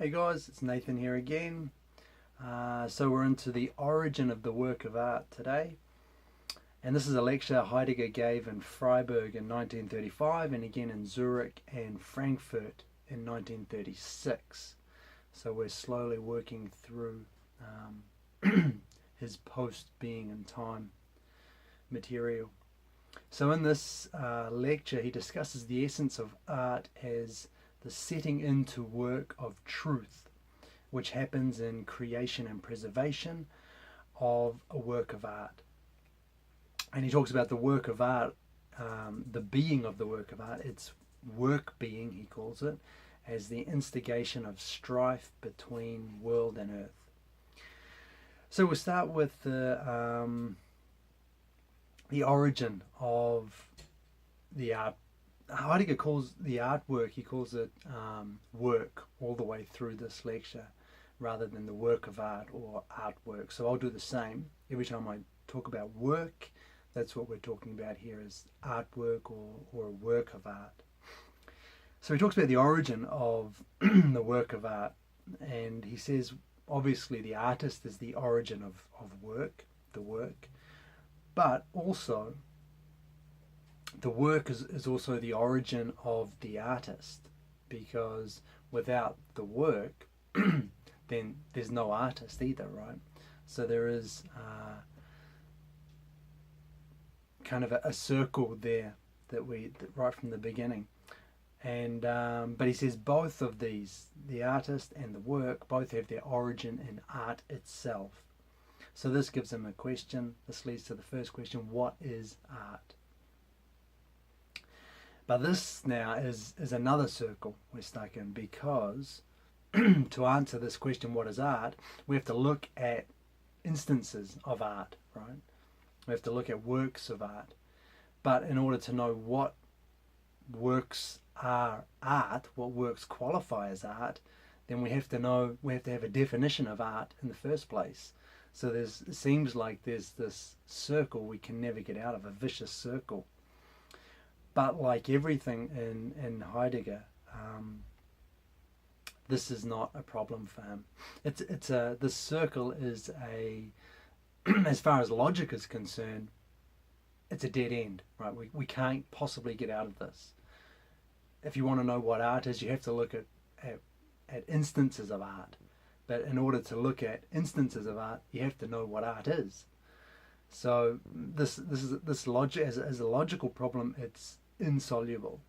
Hey guys, it's Nathan here again. So we're into the origin of the work of art today. And this is a lecture Heidegger gave in Freiburg in 1935 and again in Zurich and Frankfurt in 1936. So we're slowly working through his post-being and time material. So in this lecture he discusses the essence of art as the setting into work of truth, which happens in creation and preservation of a work of art. And he talks about the work of art, the being of the work of art, its work being, he calls it, as the instigation of strife between world and earth. So we'll start with the origin of the art. Heidegger calls the artwork, he calls it work all the way through this lecture, rather than the work of art or artwork. So I'll do the same. Every time I talk about work, that's what we're talking about here, is artwork or a work of art. So he talks about the origin of the work of art, and he says obviously the artist is the origin of work, the work, but also the work is also the origin of the artist, because without the work then there's no artist either, right? So there is kind of a circle there that right from the beginning. And but he says both of these, the artist and the work, both have their origin in art itself. So this gives him a question. This leads to the first question: what is art? But this now is another circle we're stuck in, because to answer this question, what is art, we have to look at instances of art, right? We have to look at works of art. But in order to know what works are art, what works qualify as art, then we have to have a definition of art in the first place. So it seems like there's this circle we can never get out of, a vicious circle. But like everything in Heidegger, this is not a problem for him. This circle is as far as logic is concerned, it's a dead end, right? We can't possibly get out of this. If you want to know what art is, you have to look at instances of art. But in order to look at instances of art, you have to know what art is. So this logic, as a logical problem, it's insoluble.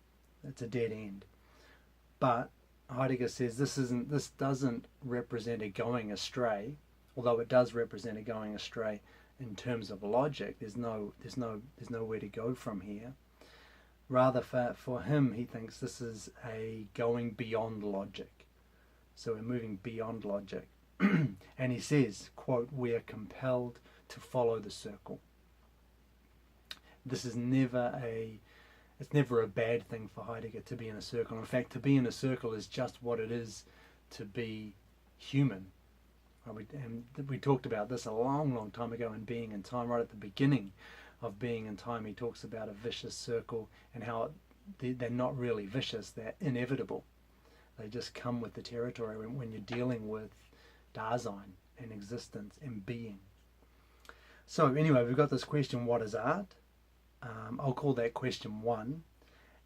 It's a dead end. But Heidegger says this doesn't represent a going astray, although it does represent a going astray in terms of logic. There's nowhere to go from here. Rather, for him, he thinks this is a going beyond logic. So we're moving beyond logic. And he says, quote, "We are compelled to follow the circle." This is it's never a bad thing for Heidegger to be in a circle. In fact, to be in a circle is just what it is to be human. And we talked about this a long, long time ago in Being and Time. Right at the beginning of Being and Time, he talks about a vicious circle and how they're not really vicious, they're inevitable. They just come with the territory when you're dealing with Dasein and existence and being. So anyway, we've got this question, what is art? I'll call that question 1.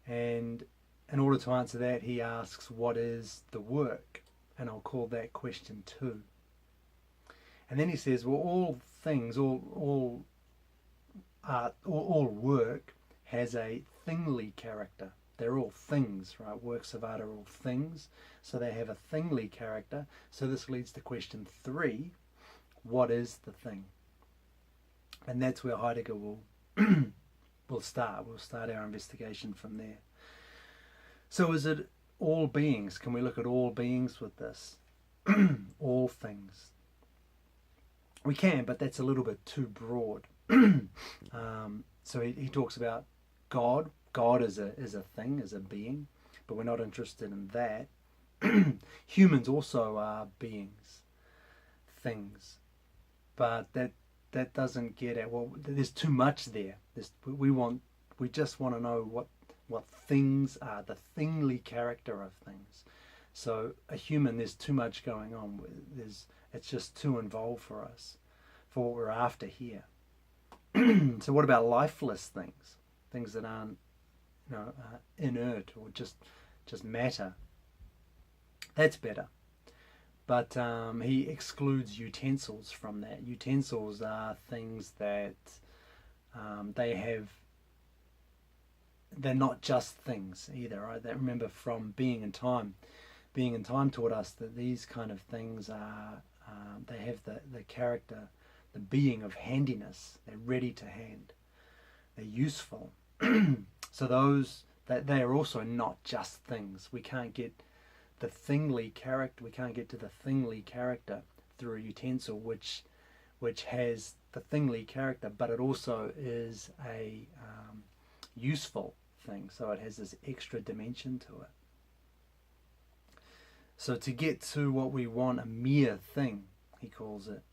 And in order to answer that, he asks, what is the work? And I'll call that question 2. And then he says, well, all things, all art, all work has a thingly character. They're all things, right? Works of art are all things, so they have a thingly character. So this leads to question 3, what is the thing? And that's where Heidegger will start. We'll start our investigation from there. So is it all beings? Can we look at all beings with this? All things. We can, but that's a little bit too broad. So he talks about God. God is a thing, is a being, but we're not interested in that. Humans also are beings, things, but that doesn't get at, well, there's too much there. We just want to know what things are, the thingly character of things. So a human, there's too much going on. It's just too involved for us, for what we're after here. So what about lifeless things? Things that aren't, inert or just matter. That's better. But he excludes utensils from that. Utensils are things that they're not just things either, right? That, remember, from Being in Time taught us that these kind of things are, they have the character, the being of handiness. They're ready to hand. They're useful. So those, that they are also not just things. We can't get the thingly character. We can't get to the thingly character through a utensil, which has the thingly character, but it also is a useful thing. So it has this extra dimension to it. So to get to what we want, a mere thing, he calls it,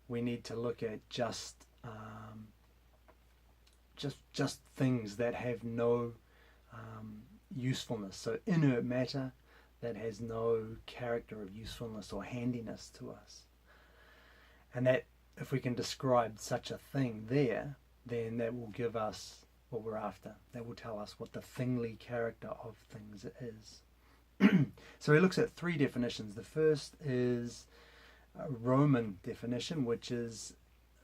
we need to look at just things that have no usefulness. So inert matter that has no character of usefulness or handiness to us. And that, if we can describe such a thing there, then that will give us what we're after. That will tell us what the thingly character of things is. So he looks at three definitions. The first is a Roman definition, which is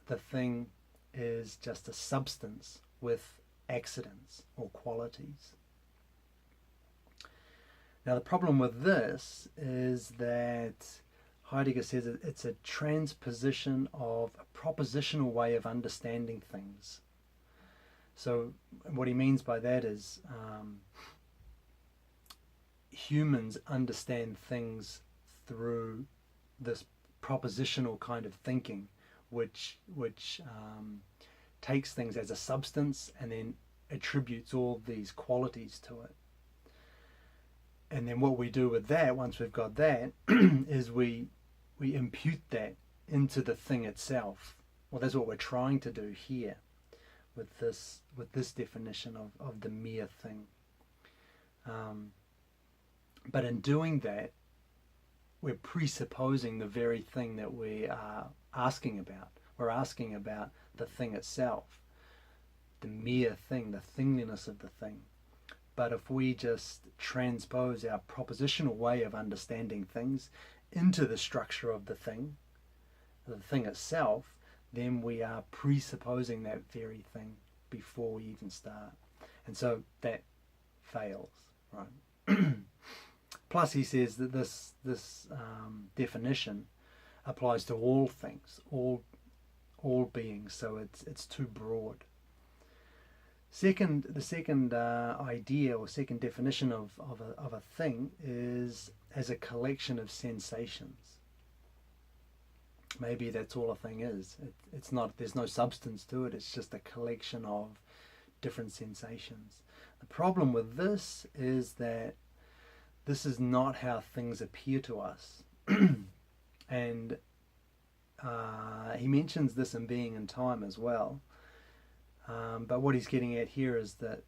the thing is just a substance with accidents or qualities. Now the problem with this is that Heidegger says it's a transposition of a propositional way of understanding things. So what he means by that is humans understand things through this propositional kind of thinking, which takes things as a substance and then attributes all these qualities to it. And then what we do with that, once we've got that, is we impute that into the thing itself. Well, that's what we're trying to do here with this definition of the mere thing. But in doing that, we're presupposing the very thing that we are asking about. We're asking about the thing itself, the mere thing, the thingliness of the thing. But if we just transpose our propositional way of understanding things into the structure of the thing itself, then we are presupposing that very thing before we even start. And so that fails, right? Plus he says that this definition applies to all things, all beings, so it's too broad. The second idea or second definition of a thing is as a collection of sensations. Maybe that's all a thing is. It's not. There's no substance to it. It's just a collection of different sensations. The problem with this is that this is not how things appear to us, and he mentions this in Being in Time as well. But what he's getting at here is that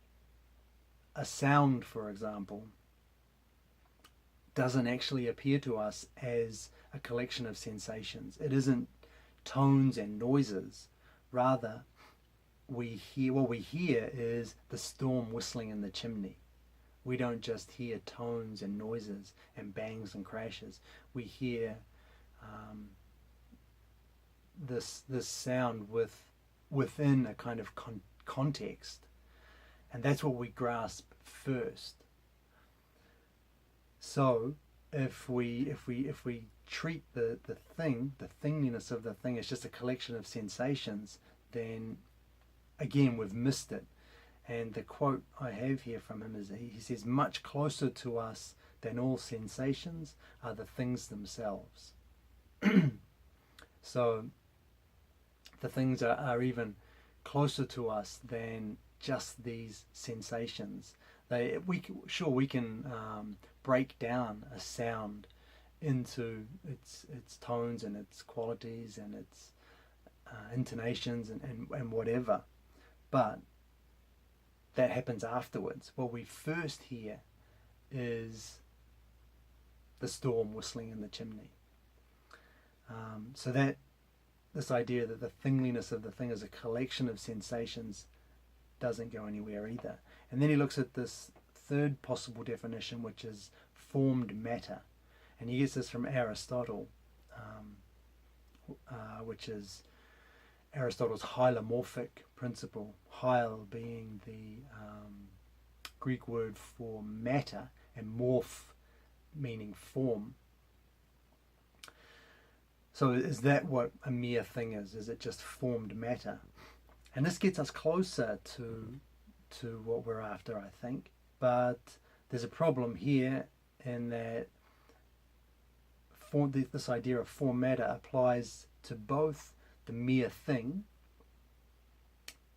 a sound, for example, doesn't actually appear to us as a collection of sensations. It isn't tones and noises. Rather, what we hear is the storm whistling in the chimney. We don't just hear tones and noises and bangs and crashes. We hear this sound within a kind of context, and that's what we grasp first. So if we treat the thingliness of the thing as just a collection of sensations, then again we've missed it. And the quote I have here from him is, he says, much closer to us than all sensations are the things themselves. So the things are even closer to us than just these sensations. We can break down a sound into its tones and its qualities and its intonations and whatever, but that happens afterwards. What we first hear is the storm whistling in the chimney. So that this idea that the thingliness of the thing is a collection of sensations doesn't go anywhere either. And then he looks at this third possible definition, which is formed matter. And he gets this from Aristotle, which is Aristotle's hylomorphic principle, hyl being the Greek word for matter, and morph meaning form. So is that what a mere thing is? Is it just formed matter? And this gets us closer to what we're after, I think. But there's a problem here in that this idea of form matter applies to both the mere thing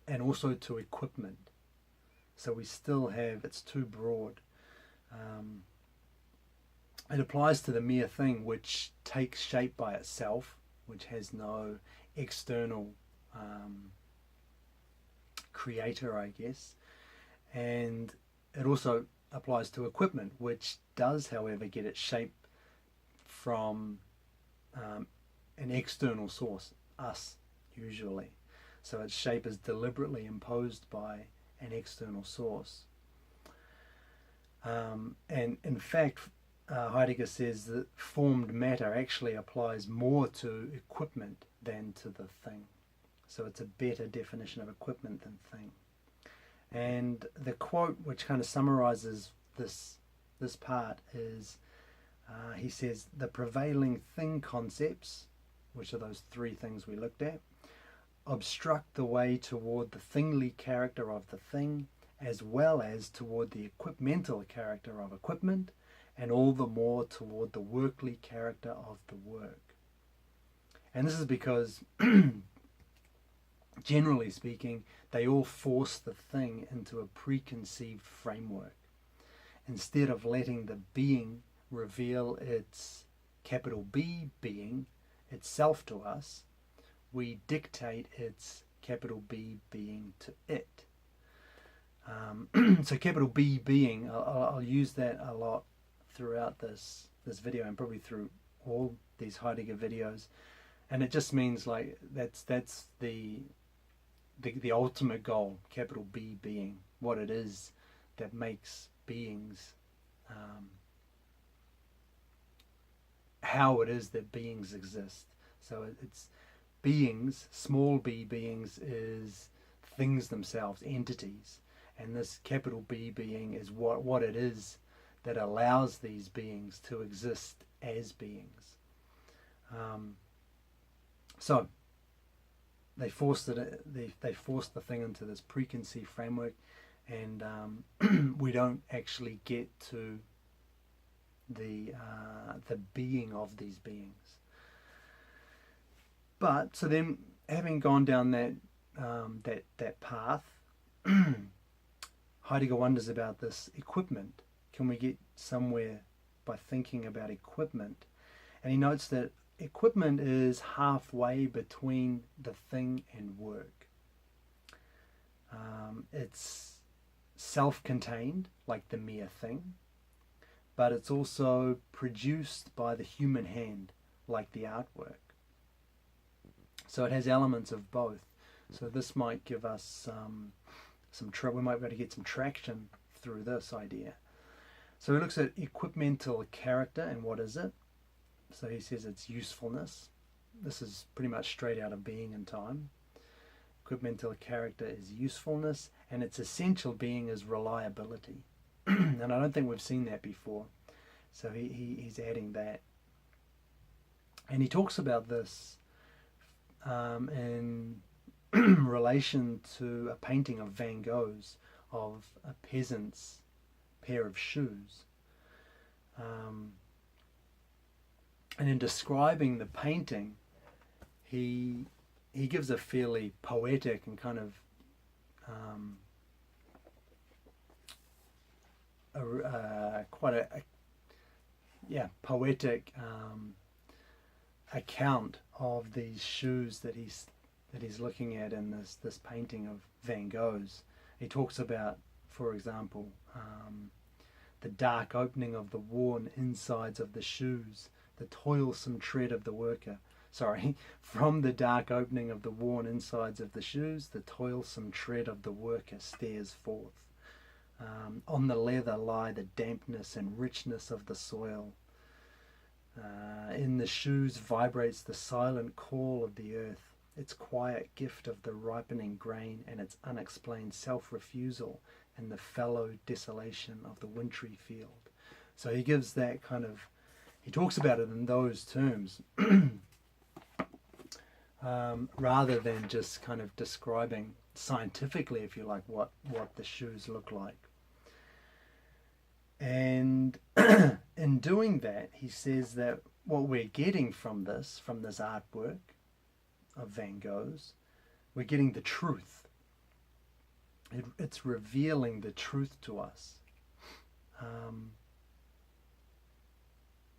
and also to equipment. So we still have, it's too broad. It applies to the mere thing, which takes shape by itself, which has no external creator, I guess. And it also applies to equipment, which does, however, get its shape from an external source, us, usually. So its shape is deliberately imposed by an external source. And in fact, Heidegger says that formed matter actually applies more to equipment than to the thing. So it's a better definition of equipment than thing. And the quote which kind of summarizes this part is, he says, the prevailing thing concepts, which are those three things we looked at, obstruct the way toward the thingly character of the thing, as well as toward the equipmental character of equipment, and all the more toward the workly character of the work. And this is because, generally speaking, they all force the thing into a preconceived framework. Instead of letting the being reveal its capital B being itself to us, we dictate its capital B being to it. So capital B being, I'll use that a lot throughout this video and probably through all these Heidegger videos, and it just means like that's the ultimate goal, capital B being, what it is that makes beings, how it is that beings exist. So it's beings, small b beings is things themselves, entities, and this capital B being is what it is that allows these beings to exist as beings. So they forced the thing into this preconceived framework, and we don't actually get to the being of these beings. But so then, having gone down that path, Heidegger wonders about this equipment. Can we get somewhere by thinking about equipment? And he notes that equipment is halfway between the thing and work. It's self-contained, like the mere thing, but it's also produced by the human hand, like the artwork. So it has elements of both. So this might give us we might be able to get some traction through this idea. So he looks at equipmental character, and what is it? So he says it's usefulness. This is pretty much straight out of Being and Time. Equipmental character is usefulness, and its essential being is reliability. And I don't think we've seen that before. So he's adding that. And he talks about this in relation to a painting of Van Gogh's of a peasant's pair of shoes. And in describing the painting, he gives a fairly poetic and kind of poetic account of these shoes that he's looking at in this painting of Van Gogh's. He talks about, for example, the dark opening of the worn insides of the shoes, the toilsome tread of the worker. Sorry, from the dark opening of the worn insides of the shoes, the toilsome tread of the worker stares forth. On the leather lie the dampness and richness of the soil. In the shoes vibrates the silent call of the earth, its quiet gift of the ripening grain and its unexplained self-refusal in the fallow desolation of the wintry field. So he gives that kind of, he talks about it in those terms, rather than just kind of describing scientifically, if you like, what the shoes look like. And in doing that, he says that what we're getting from this artwork of Van Gogh's, we're getting the truth. It's revealing the truth to us.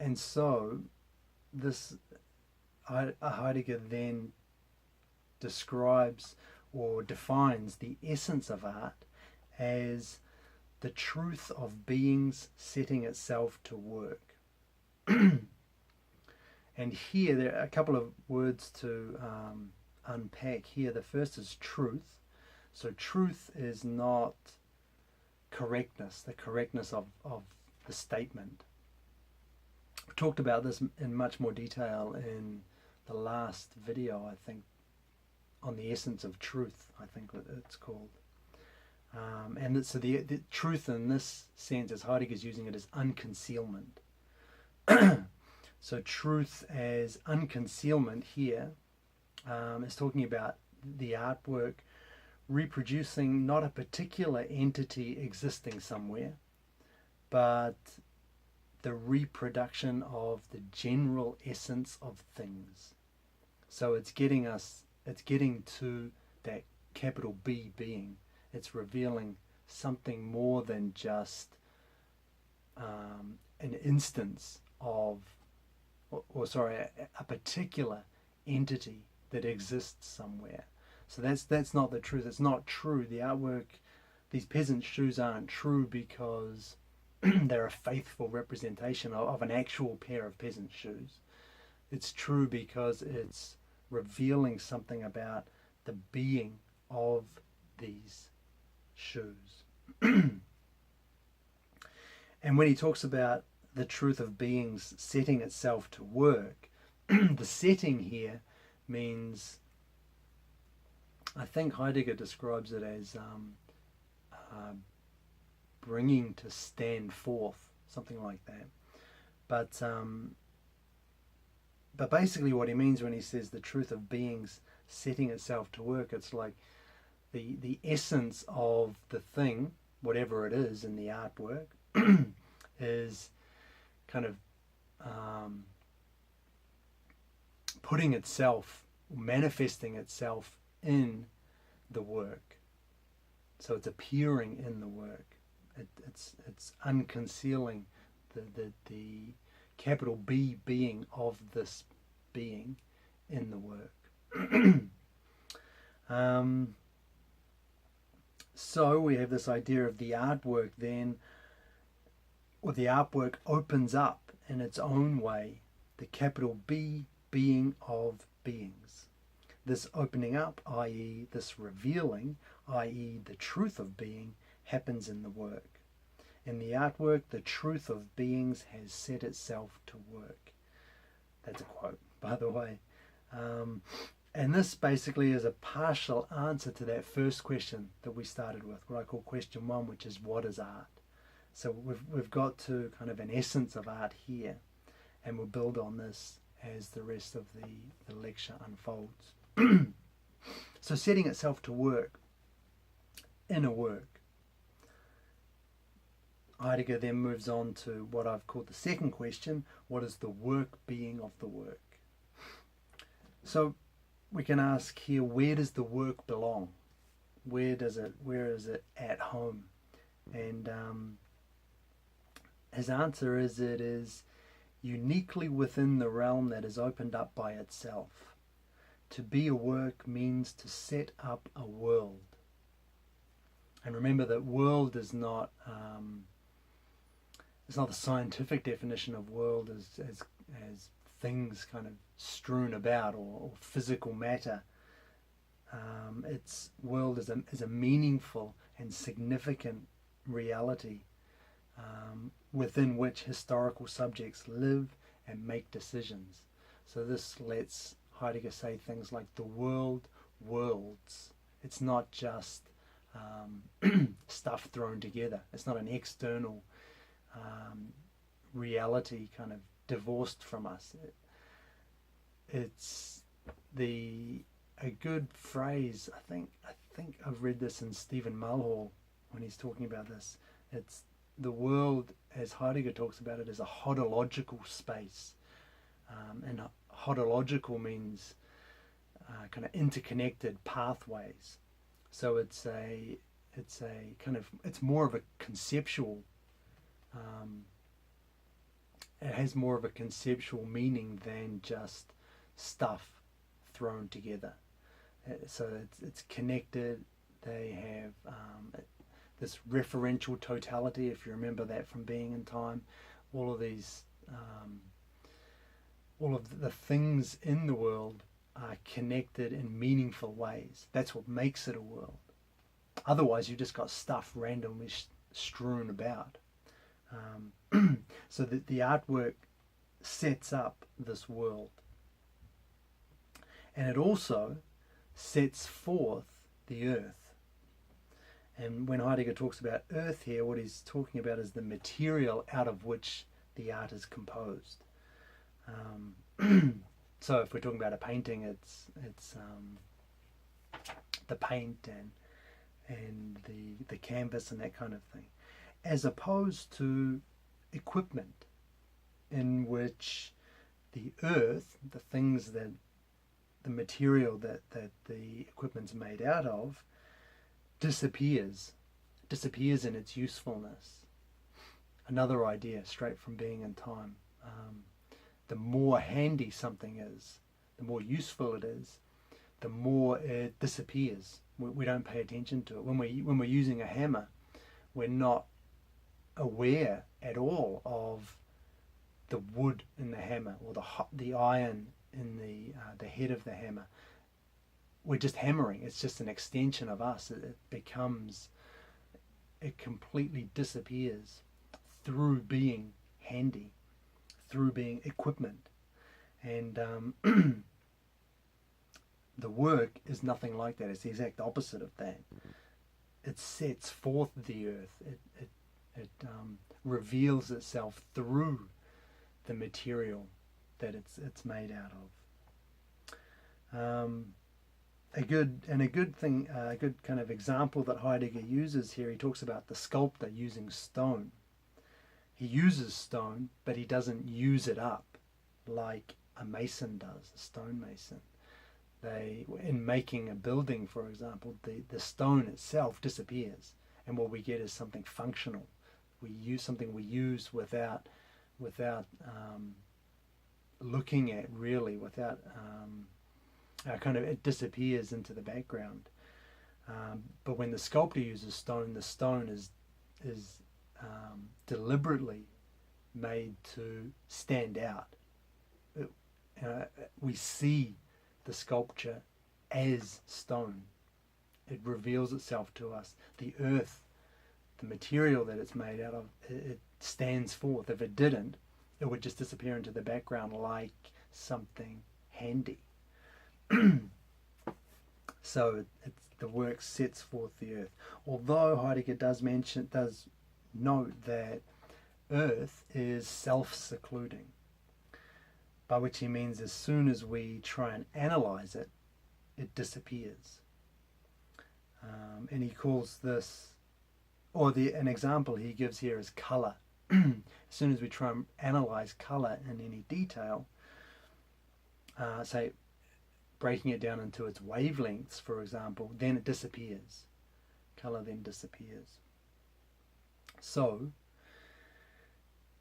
And so this Heidegger then describes or defines the essence of art as the truth of beings setting itself to work. And here there are a couple of words to unpack here. The first is truth. So truth is not correctness, the correctness of the statement. We talked about this in much more detail in the last video, I think, on the essence of truth, I think it's called. And so the truth in this sense, as Heidegger's using it, is unconcealment. So truth as unconcealment here is talking about the artwork reproducing not a particular entity existing somewhere, but the reproduction of the general essence of things. So it's getting to that capital B being. It's revealing something more than just an instance of, a particular entity that exists somewhere. So that's not the truth. It's not true. The artwork, these peasant shoes aren't true because they're a faithful representation of an actual pair of peasant shoes. It's true because it's revealing something about the being of these shoes. And when he talks about the truth of beings setting itself to work, the setting here means, I think Heidegger describes it as bringing to stand forth, something like that. But basically what he means when he says the truth of beings setting itself to work, it's like the essence of the thing, whatever it is in the artwork, is kind of putting itself, manifesting itself in the work. So it's appearing in the work. It's unconcealing the capital B being of this being in the work. So we have this idea of the artwork then, or the artwork opens up in its own way the capital B being of beings. This opening up, i.e. this revealing, i.e. the truth of being, happens in the work. In the artwork, the truth of beings has set itself to work. That's a quote, by the way. And this basically is a partial answer to that first question that we started with, what I call question 1, which is what is art? So we've got to kind of an essence of art here, and we'll build on this as the rest of the lecture unfolds. So setting itself to work, in a work. Heidegger then moves on to what I've called the second question, what is the work being of the work? So we can ask here, where does the work belong? Where is it at home? And his answer is, it is uniquely within the realm that is opened up by itself. To be a work means to set up a world. And remember that world is not it's not the scientific definition of world as things kind of strewn about, or physical matter. Its world is a meaningful and significant reality within which historical subjects live and make decisions. So this lets Heidegger say things like the world worlds. It's not just stuff thrown together. It's not an external reality kind of divorced from us. It's a good phrase. I think I've read this in Stephen Mulhall when he's talking about this. It's the world, as Heidegger talks about it, is a hodological space, and hodological means kind of interconnected pathways. So it's more of a conceptual. It has more of a conceptual meaning than just stuff thrown together. So it's connected. They have this referential totality, if you remember that from Being in Time. All of these, all of the things in the world are connected in meaningful ways. That's what makes it a world. Otherwise, you've just got stuff randomly strewn about. So that the artwork sets up this world. And it also sets forth the earth. And when Heidegger talks about earth here, what he's talking about is the material out of which the art is composed. So if we're talking about a painting, it's the paint and the canvas and that kind of thing, as opposed to equipment, in which the earth, the things that the material that the equipment's made out of, disappears in its usefulness. Another idea straight from Being in Time. The more handy something is, the more useful it is, the more it disappears. We don't pay attention to it. When we're using a hammer, we're not aware at all of the wood in the hammer, or the iron in the head of the hammer. We're just hammering. It's just an extension of us. It completely disappears through being handy, through being equipment. And the work is nothing like that. It's the exact opposite of that. It sets forth the earth. It reveals itself through the material that it's made out of. A good kind of example that Heidegger uses here, he talks about the sculptor using stone. He uses stone, but he doesn't use it up like a mason does, a stonemason. In making a building, for example, the stone itself disappears, and what we get is something functional. We use something we use without looking at, really, without it disappears into the background. But when the sculptor uses stone, the stone is deliberately made to stand out. We see the sculpture as stone. It reveals itself to us. The earth, the material that it's made out of, it stands forth. If it didn't, it would just disappear into the background like something handy. So the work sets forth the earth. Although Heidegger does note that earth is self-secluding, by which he means as soon as we try and analyze it, it disappears. And he calls this, an example he gives here is colour. As soon as we try and analyze colour in any detail, say breaking it down into its wavelengths, for example, then it disappears. Colour then disappears. So,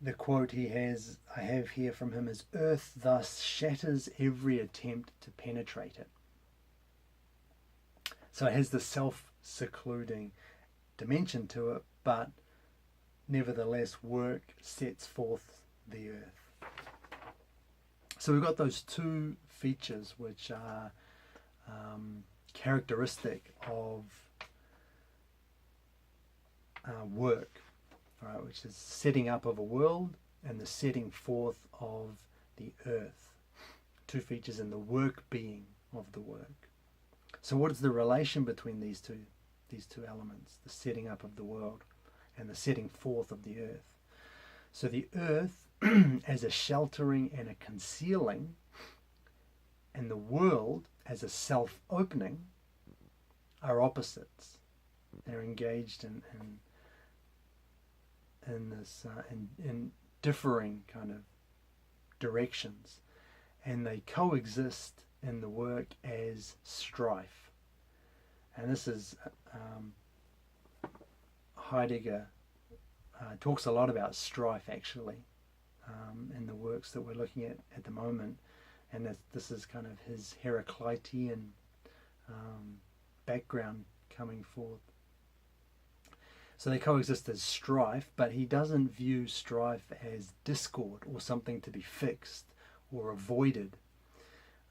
the quote I have here from him is, "Earth thus shatters every attempt to penetrate it." So it has the self-secluding dimension to it, but nevertheless work sets forth the earth. So we've got those two features which are characteristic of work, right, which is setting up of a world and the setting forth of the earth. Two features in the work being of the work. So what is the relation between these two elements, the setting up of the world and the setting forth of the earth? So the earth as a sheltering and a concealing, and the world as a self-opening, are opposites. They're engaged in this in differing kind of directions, and they coexist in the work as strife. And this is Heidegger talks a lot about strife actually in the works that we're looking at the moment, and this is kind of his Heraclitean background coming forth. So they coexist as strife, but he doesn't view strife as discord or something to be fixed or avoided.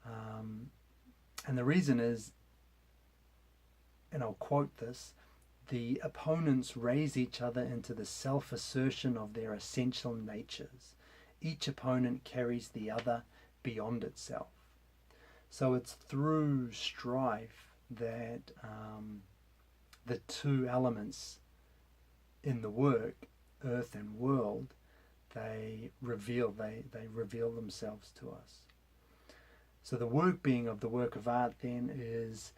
And the reason is, and I'll quote this, the opponents raise each other into the self-assertion of their essential natures. Each opponent carries the other beyond itself. So it's through strife that the two elements in the work, earth and world, they reveal themselves to us. So the work being of the work of art then is,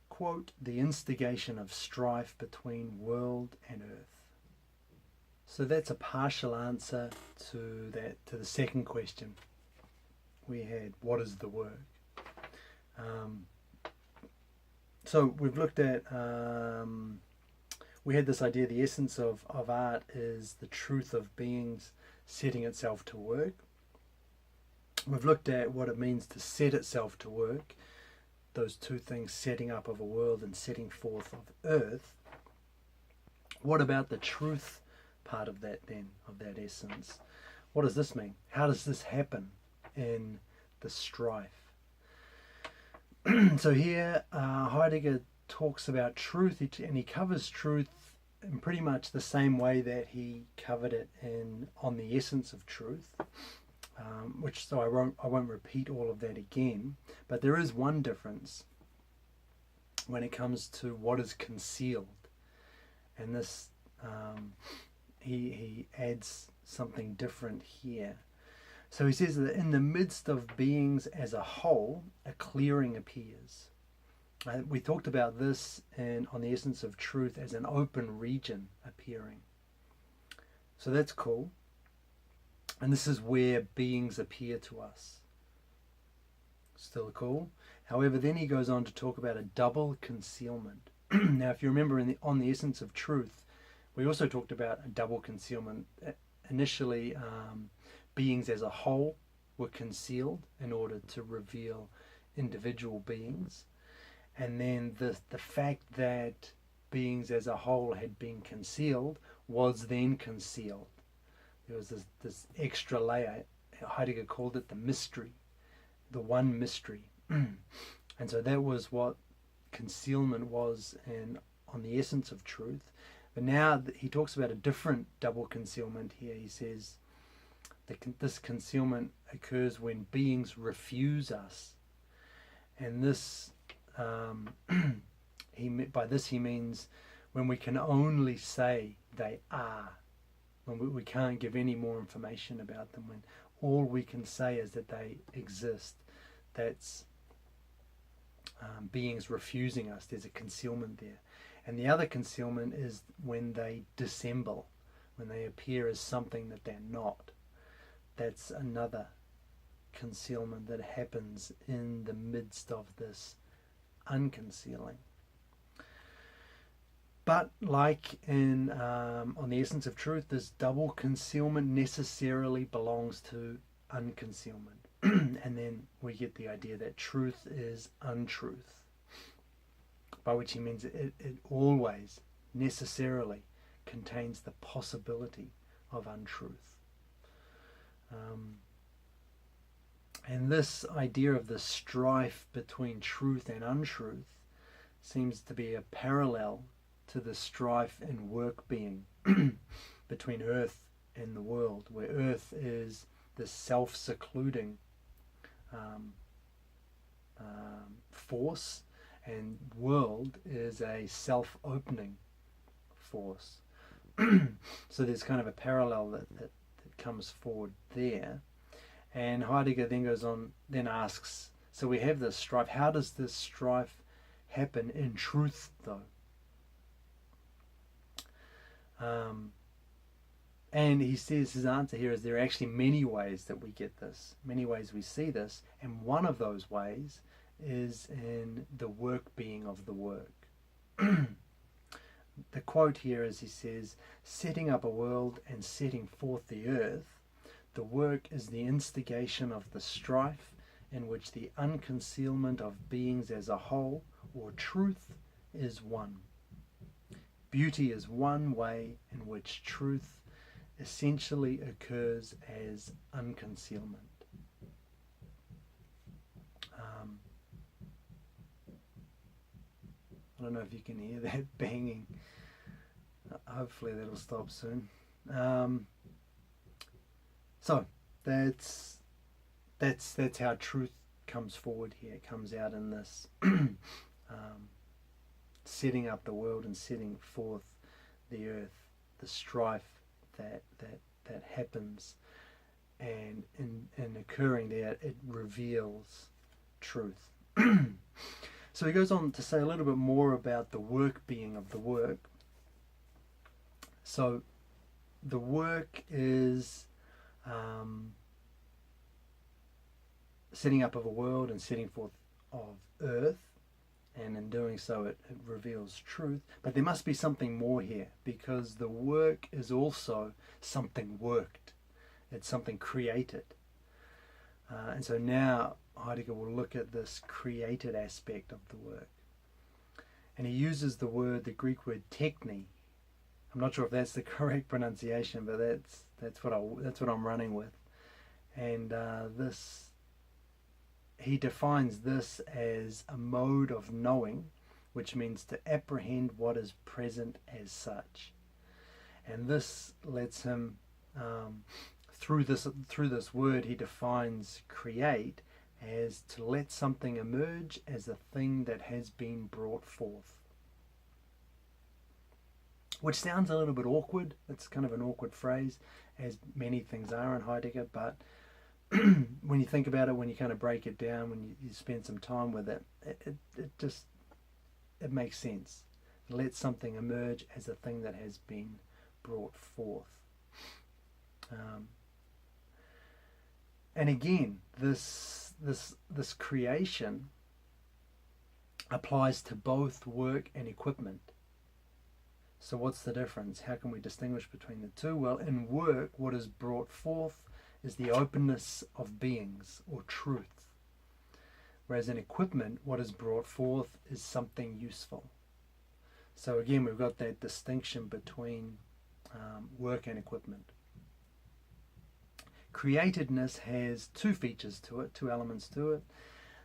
quote, the instigation of strife between world and earth. So that's a partial answer to the second question we had, what is the work? So we've looked at, we had this idea, the essence of art is the truth of beings setting itself to work. We've looked at what it means to set itself to work, those two things, setting up of a world and setting forth of earth. What about the truth part of that then, of that essence? What does this mean? How does this happen in the strife? So here Heidegger talks about truth, and he covers truth in pretty much the same way that he covered it on the essence of truth, so I won't repeat all of that again, but there is one difference when it comes to what is concealed, and this he adds something different here. So he says that in the midst of beings as a whole, a clearing appears. We talked about this on the essence of truth as an open region appearing. So that's cool. And this is where beings appear to us. Still cool. However, then he goes on to talk about a double concealment. Now, if you remember on the essence of truth, we also talked about a double concealment. Initially, beings as a whole were concealed in order to reveal individual beings. And then the fact that beings as a whole had been concealed was then concealed. There was this extra layer. Heidegger called it the mystery, the one mystery. And so that was what concealment was on the essence of truth. But now he talks about a different double concealment here. He says this concealment occurs when beings refuse us. And this, by this he means when we can only say they are, when we can't give any more information about them, when all we can say is that they exist. That's beings refusing us. There's a concealment there. And the other concealment is when they dissemble, when they appear as something that they're not. That's another concealment that happens in the midst of this unconcealing. But like on the essence of truth, this double concealment necessarily belongs to unconcealment. And then we get the idea that truth is untruth, by which he means it always necessarily contains the possibility of untruth. And this idea of the strife between truth and untruth seems to be a parallel to the strife in work being between earth and the world, where earth is the self-secluding force, and world is a self-opening force. So there's kind of a parallel that comes forward there. And Heidegger then goes on, then asks, so we have this strife. How does this strife happen in truth, though? And he says his answer here is there are actually many ways that we get this, many ways we see this, and one of those ways is in the work being of the work. The quote here is, he says, setting up a world and setting forth the earth, the work is the instigation of the strife in which the unconcealment of beings as a whole, or truth, is one. Beauty is one way in which truth essentially occurs as unconcealment. I don't know if you can hear that banging. Hopefully that'll stop soon. So that's how truth comes forward here. It comes out in this setting up the world and setting forth the earth, the strife that happens, and in occurring there, it reveals truth. So he goes on to say a little bit more about the work being of the work. So the work is setting up of a world and setting forth of earth, and in doing so it reveals truth. But there must be something more here, because the work is also something worked. It's something created. And so now Heidegger will look at this created aspect of the work. And he uses the Greek word techne. I'm not sure if that's the correct pronunciation, but that's what I'm running with. And he defines this as a mode of knowing, which means to apprehend what is present as such. And this lets him, through this word, he defines create as to let something emerge as a thing that has been brought forth. Which sounds a little bit awkward. It's kind of an awkward phrase, as many things are in Heidegger, but when you think about it, when you kind of break it down, when you spend some time with it, it makes sense. Let something emerge as a thing that has been brought forth. And again, this creation applies to both work and equipment. So what's the difference? How can we distinguish between the two? Well, in work, what is brought forth is the openness of beings, or truth. Whereas in equipment, what is brought forth is something useful. So again, we've got that distinction between work and equipment. Createdness has two features to it, two elements to it.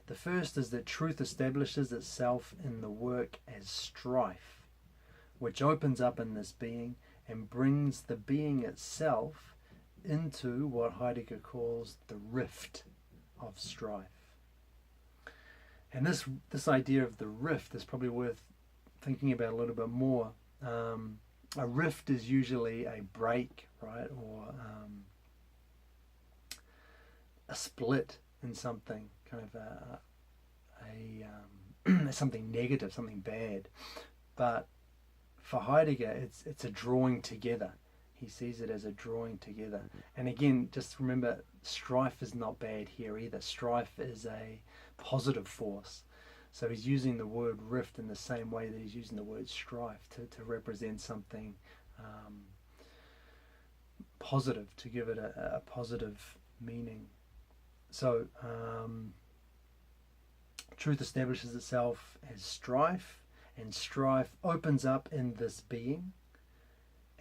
The first is that truth establishes itself in the work as strife, which opens up in this being and brings the being itself into what Heidegger calls the rift of strife. And this idea of the rift is probably worth thinking about a little bit more. A rift is usually a break, right, or a split in something, kind of something negative, something bad. But for Heidegger, it's a drawing together. He sees it as a drawing together. And again, just remember, strife is not bad here either. Strife is a positive force. So he's using the word rift in the same way that he's using the word strife to represent something positive, to give it a positive meaning. So truth establishes itself as strife, and strife opens up in this being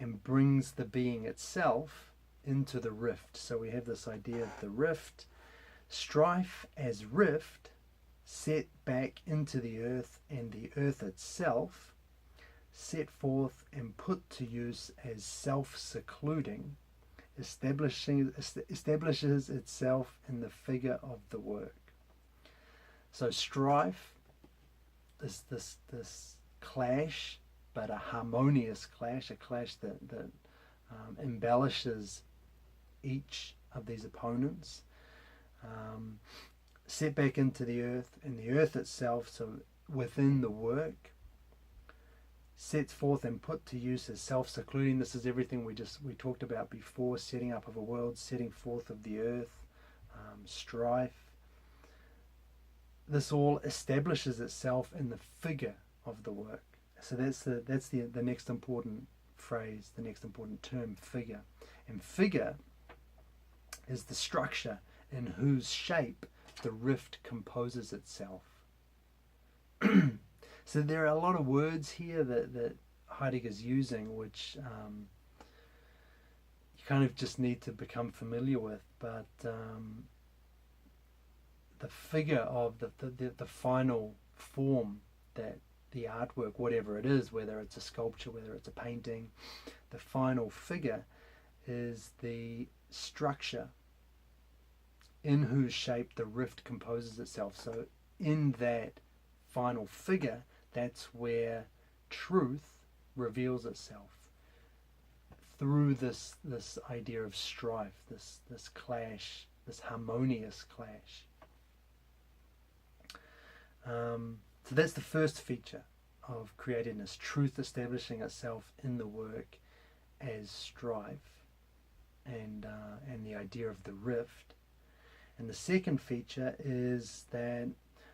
and brings the being itself into the rift. So we have this idea of the rift. Strife as rift, set back into the earth and the earth itself, set forth and put to use as self-secluding, establishes itself in the figure of the work. So strife is this clash, but a harmonious clash, a clash that embellishes each of these opponents. Set back into the earth and the earth itself, so within the work, sets forth and put to use as self-secluding. This is everything we talked about before: setting up of a world, setting forth of the earth, strife. This all establishes itself in the figure of the work. So that's the next important phrase, the next important term, figure. And figure is the structure in whose shape the rift composes itself. So there are a lot of words here that Heidegger's using, which you kind of just need to become familiar with. But the figure of the final form, that the artwork, whatever it is, whether it's a sculpture, whether it's a painting, the final figure is the structure in whose shape the rift composes itself. So in that final figure, that's where truth reveals itself through this idea of strife, this clash, this harmonious clash. So that's the first feature of createdness, truth establishing itself in the work as strife, and the idea of the rift. And the second feature is that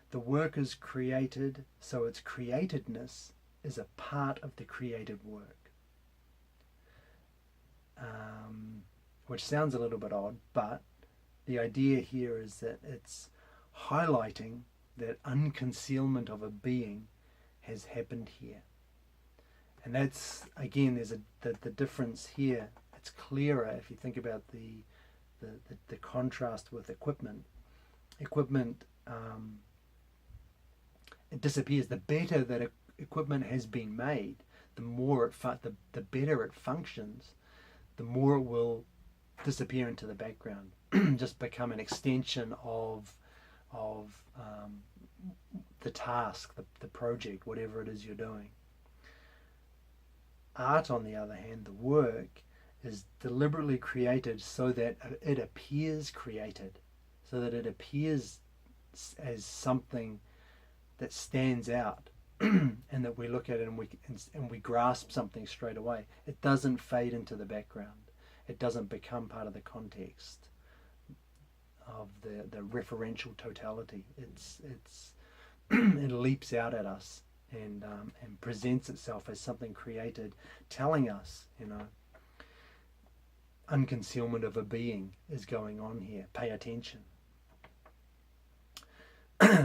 the work is created, so its createdness is a part of the created work. Which sounds a little bit odd, but the idea here is that it's highlighting that unconcealment of a being has happened here. And that's, again, there's the difference here. It's clearer if you think about the contrast with equipment. Equipment, it disappears. The better that equipment has been made, the more the better it functions, the more it will disappear into the background, just become an extension of the task, the project, whatever it is you're doing. Art, on the other hand, the work, is deliberately created so that it appears created, so that it appears as something that stands out, and that we look at it and we grasp something straight away. It doesn't fade into the background. It doesn't become part of the context of the referential totality. It leaps out at us and presents itself as something created, telling us, unconcealment of a being is going on here. Pay attention.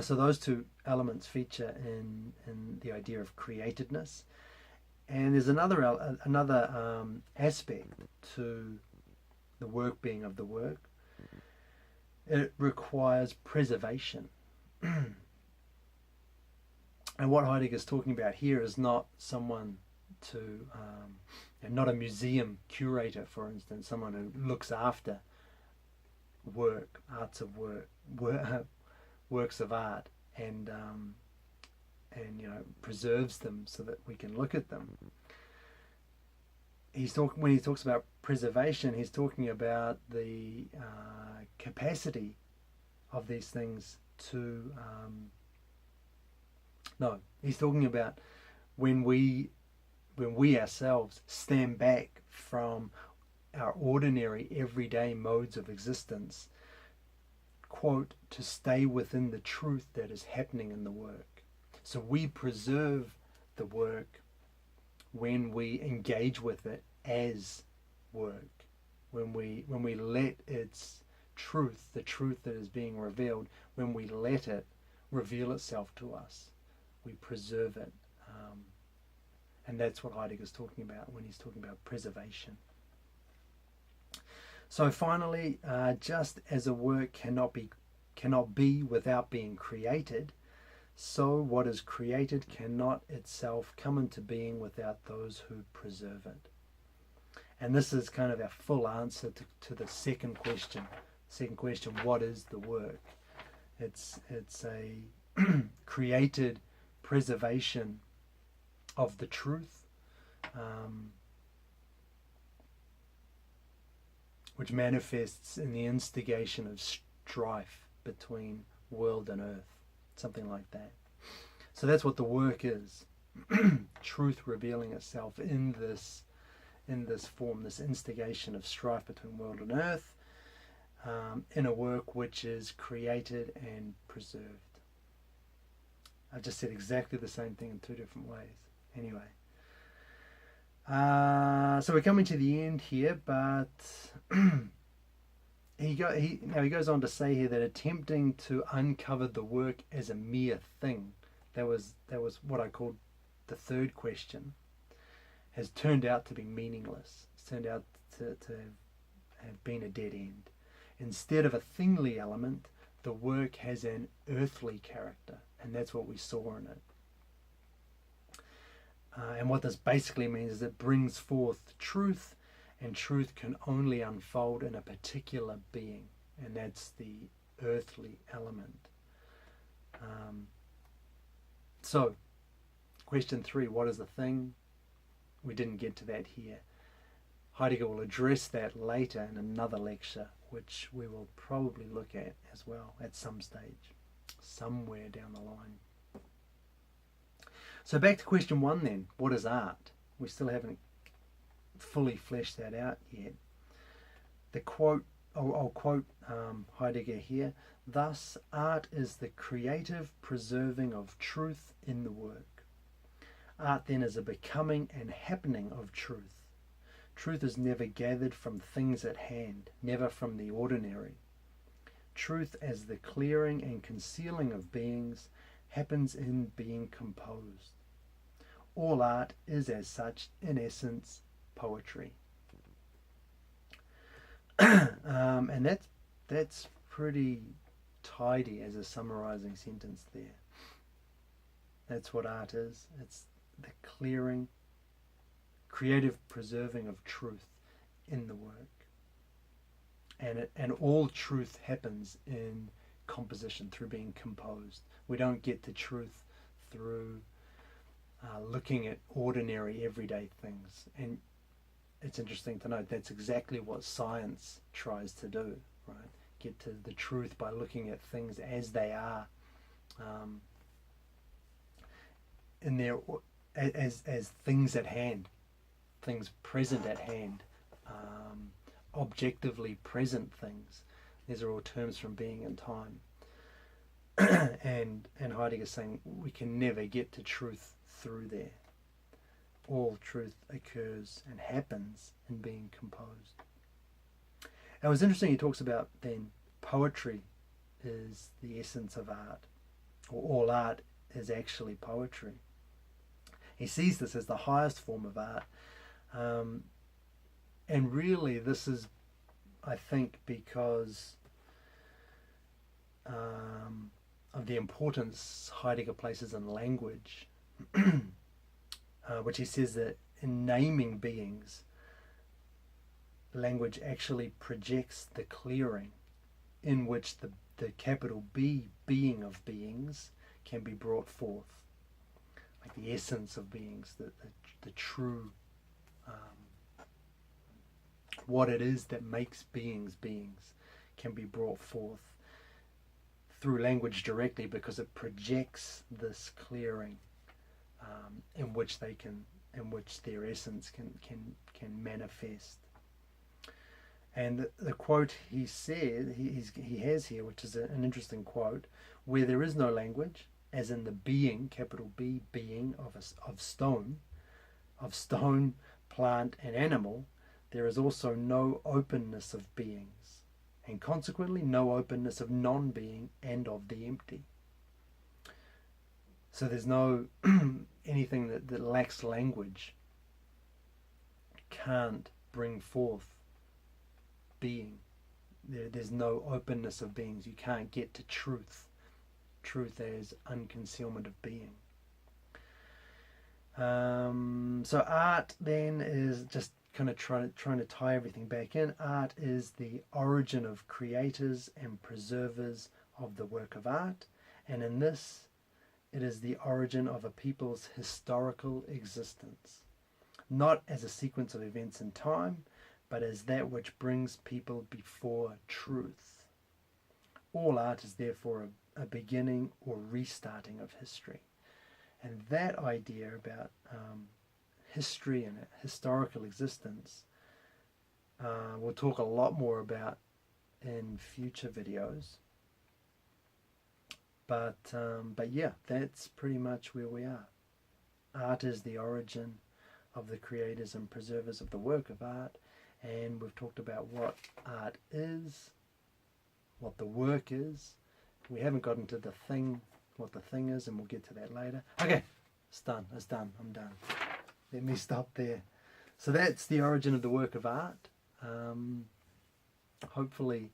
So those two elements feature in the idea of createdness. And there's another aspect to the work being of the work. It requires preservation. And what Heidegger's talking about here is not someone not a museum curator, for instance, someone who looks after work, works of art, and preserves them so that we can look at them. When he talks about preservation, he's talking about the capacity of these things to he's talking about when we ourselves stand back from our ordinary everyday modes of existence, quote, to stay within the truth that is happening in the work. So we preserve the work when we engage with it as work, when we let its truth, the truth that is being revealed, when we let it reveal itself to us, we preserve it. And that's what Heidegger's talking about when he's talking about preservation. So finally, just as a work cannot be without being created, so what is created cannot itself come into being without those who preserve it. And this is kind of our full answer to the second question. Second question, what is the work? It's a created preservation of the truth, which manifests in the instigation of strife between world and earth, something like that. So that's what the work is. Truth revealing itself in this form, this instigation of strife between world and earth, in a work which is created and preserved. I just said exactly the same thing in two different ways. Anyway, so we're coming to the end here, but he goes on to say here that attempting to uncover the work as a mere thing, that was what I called the third question, has turned out to be meaningless. It's turned out to have been a dead end. Instead of a thingly element, the work has an earthly character, and that's what we saw in it. And what this basically means is it brings forth truth, and truth can only unfold in a particular being, and that's the earthly element. So, question 3, what is the thing? We didn't get to that here. Heidegger will address that later in another lecture, which we will probably look at as well at some stage, somewhere down the line. So back to question 1 then. What is art? We still haven't fully fleshed that out yet. The quote, I'll quote Heidegger here. Thus, art is the creative preserving of truth in the work. Art then is a becoming and happening of truth. Truth is never gathered from things at hand, never from the ordinary. Truth as the clearing and concealing of beings happens in being composed. All art is as such, in essence, poetry. And that's pretty tidy as a summarizing sentence there. That's what art is. It's the clearing, creative preserving of truth in the work. And all truth happens in composition, through being composed. We don't get to truth through looking at ordinary everyday things. And it's interesting to note that's exactly what science tries to do, right? Get to the truth by looking at things as they are, in their as things at hand, things present at hand, objectively present things. These are all terms from being and time. and Heidegger is saying we can never get to truth through there. All truth occurs and happens in being composed. And it was interesting, he talks about then poetry is the essence of art, or all art is actually poetry. He sees this as the highest form of art. And really this is, I think, because of the importance Heidegger places in language, which he says that in naming beings, language actually projects the clearing in which the capital B being of beings can be brought forth. Like the essence of beings, the true, what it is that makes beings can be brought forth through language directly, because it projects this clearing in which their essence can manifest. And the quote he said he has here, which is an interesting quote: where there is no language, as in the being, capital B, being of stone, plant and animal, there is also no openness of beings, and consequently no openness of non-being and of the empty. So there's no anything that lacks language can't bring forth being. There's no openness of beings. You can't get to truth. Truth as unconcealment of being. So art then is just kind of trying to tie everything back in. Art is the origin of creators and preservers of the work of art, and in this it is the origin of a people's historical existence, not as a sequence of events in time, but as that which brings people before truth. All art is therefore a beginning or restarting of history. And that idea about history and historical existence, we'll talk a lot more about in future videos. But yeah, that's pretty much where we are. Art is the origin of the creators and preservers of the work of art, and we've talked about what art is, what the work is. We haven't got into the thing, what the thing is, and we'll get to that later. Okay, it's done, I'm done. Let me stop there. So that's the origin of the work of art. Hopefully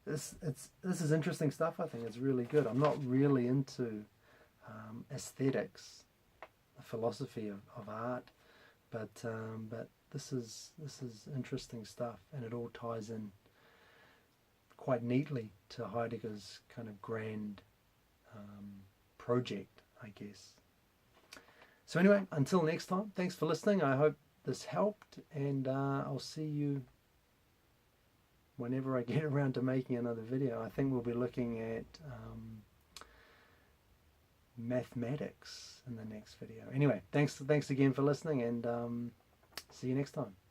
this is interesting stuff. I think it's really good. I'm not really into aesthetics, the philosophy of art, but this is interesting stuff, and it all ties in quite neatly to Heidegger's kind of grand project, I guess. So anyway, until next time, thanks for listening. I hope this helped, and I'll see you whenever I get around to making another video. I think we'll be looking at mathematics in the next video. Anyway, thanks again for listening, and see you next time.